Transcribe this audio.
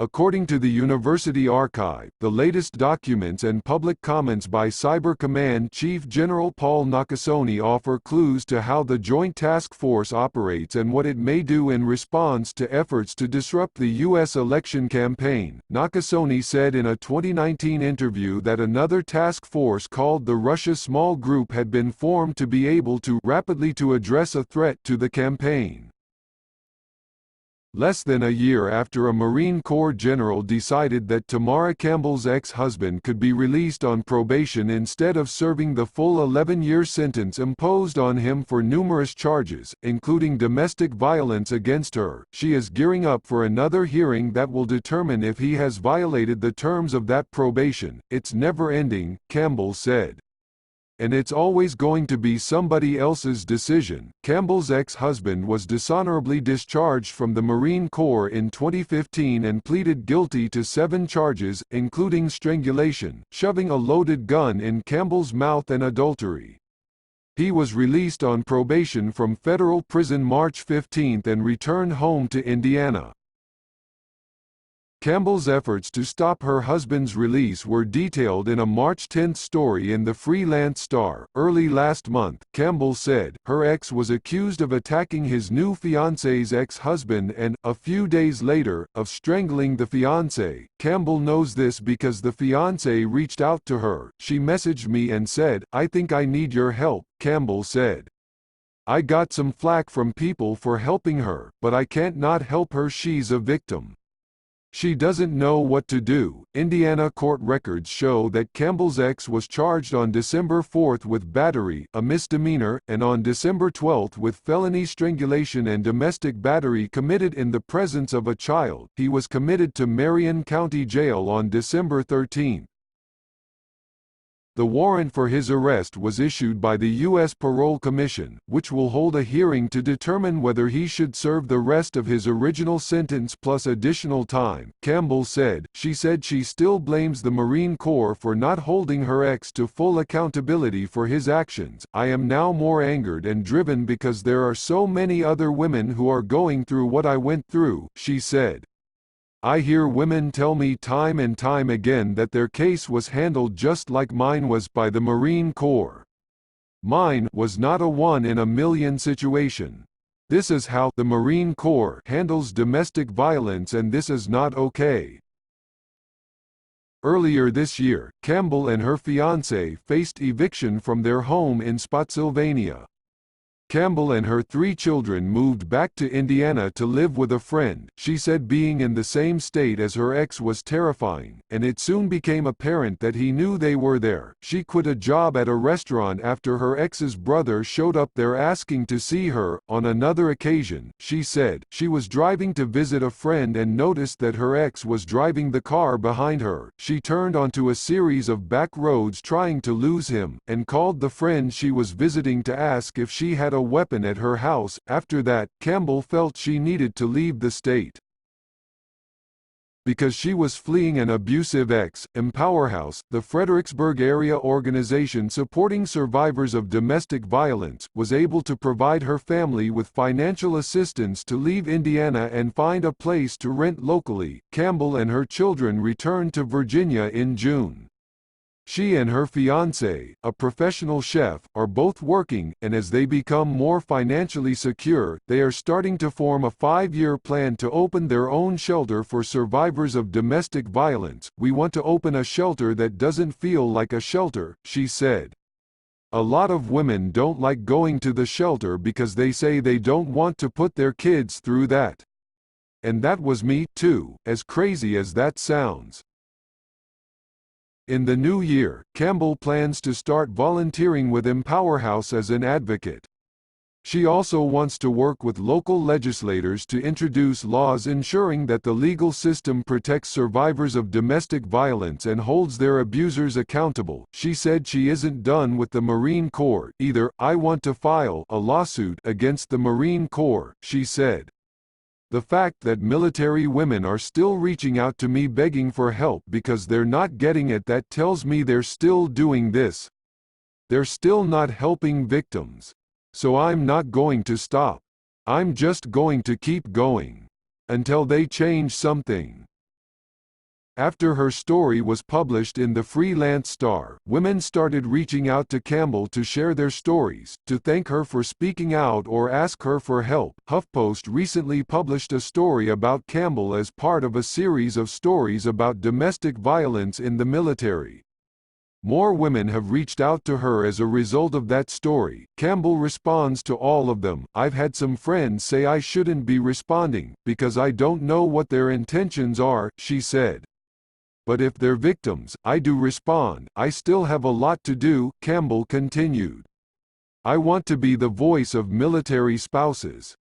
According to the University Archive, the latest documents and public comments by Cyber Command Chief General Paul Nakasone offer clues to how the Joint Task Force operates and what it may do in response to efforts to disrupt the U.S. election campaign. Nakasone said in a 2019 interview that another task force called the Russia Small Group had been formed to be able to rapidly address a threat to the campaign. Less than a year after a Marine Corps general decided that Tamara Campbell's ex-husband could be released on probation instead of serving the full 11-year sentence imposed on him for numerous charges, including domestic violence against her, she is gearing up for another hearing that will determine if he has violated the terms of that probation. "It's never ending," Campbell said. "And it's always going to be somebody else's decision." Campbell's ex-husband was dishonorably discharged from the Marine Corps in 2015 and pleaded guilty to 7 charges, including strangulation, shoving a loaded gun in Campbell's mouth, and adultery. He was released on probation from federal prison March 15 and returned home to Indiana. Campbell's efforts to stop her husband's release were detailed in a March 10 story in the free Lance Star.Early last month. Campbell said, her ex was accused of attacking his new fiance's ex-husband and, a few days later, of strangling the fiance. "Campbell knows this because the fiance reached out to her. She messaged me and said, 'I think I need your help,'" Campbell said. "I got some flak from people for helping her, but I can't not help her. She's a victim. She doesn't know what to do." Indiana court records show that Campbell's ex was charged on December 4 with battery, a misdemeanor, and on December 12 with felony strangulation and domestic battery committed in the presence of a child. He was committed to Marion County Jail on December 13. The warrant for his arrest was issued by the U.S. Parole Commission, which will hold a hearing to determine whether he should serve the rest of his original sentence plus additional time. Campbell said, "She said she still blames the Marine Corps for not holding her ex to full accountability for his actions. I am now more angered and driven because there are so many other women who are going through what I went through," she said. "I hear women tell me time and time again that their case was handled just like mine was by the Marine Corps. Mine was not a 1 in a million situation. This is how the Marine Corps handles domestic violence, and this is not okay." Earlier this year, Campbell and her fiancé faced eviction from their home in Spotsylvania. Campbell and her 3 children moved back to Indiana to live with a friend. She said being in the same state as her ex was terrifying, and it soon became apparent that he knew they were there. She quit a job at a restaurant after her ex's brother showed up there asking to see her. On another occasion, she said, she was driving to visit a friend and noticed that her ex was driving the car behind her. She turned onto a series of back roads trying to lose him, and called the friend she was visiting to ask if she had a weapon at her house. After that, Campbell felt she needed to leave the state because she was fleeing an abusive ex. Empower House, the Fredericksburg area organization supporting survivors of domestic violence, was able to provide her family with financial assistance to leave Indiana and find a place to rent locally. Campbell and her children returned to Virginia in June. She and her fiancé, a professional chef, are both working, and as they become more financially secure, they are starting to form a 5-year plan to open their own shelter for survivors of domestic violence. "We want to open a shelter that doesn't feel like a shelter," she said. "A lot of women don't like going to the shelter because they say they don't want to put their kids through that. And that was me, too, as crazy as that sounds." In the new year, Campbell plans to start volunteering with Empower House as an advocate. She also wants to work with local legislators to introduce laws ensuring that the legal system protects survivors of domestic violence and holds their abusers accountable. She said she isn't done with the Marine Corps either. "I want to file a lawsuit against the Marine Corps," she said. "The fact that military women are still reaching out to me begging for help because they're not getting it, that tells me they're still doing this. They're still not helping victims. So I'm not going to stop. I'm just going to keep going. Until they change something." After her story was published in the Free Lance Star, women started reaching out to Campbell to share their stories, to thank her for speaking out or ask her for help. HuffPost recently published a story about Campbell as part of a series of stories about domestic violence in the military. More women have reached out to her as a result of that story. Campbell responds to all of them. "I've had some friends say I shouldn't be responding, because I don't know what their intentions are," she said. "But if they're victims, I do respond. I still have a lot to do," Campbell continued. "I want to be the voice of military spouses.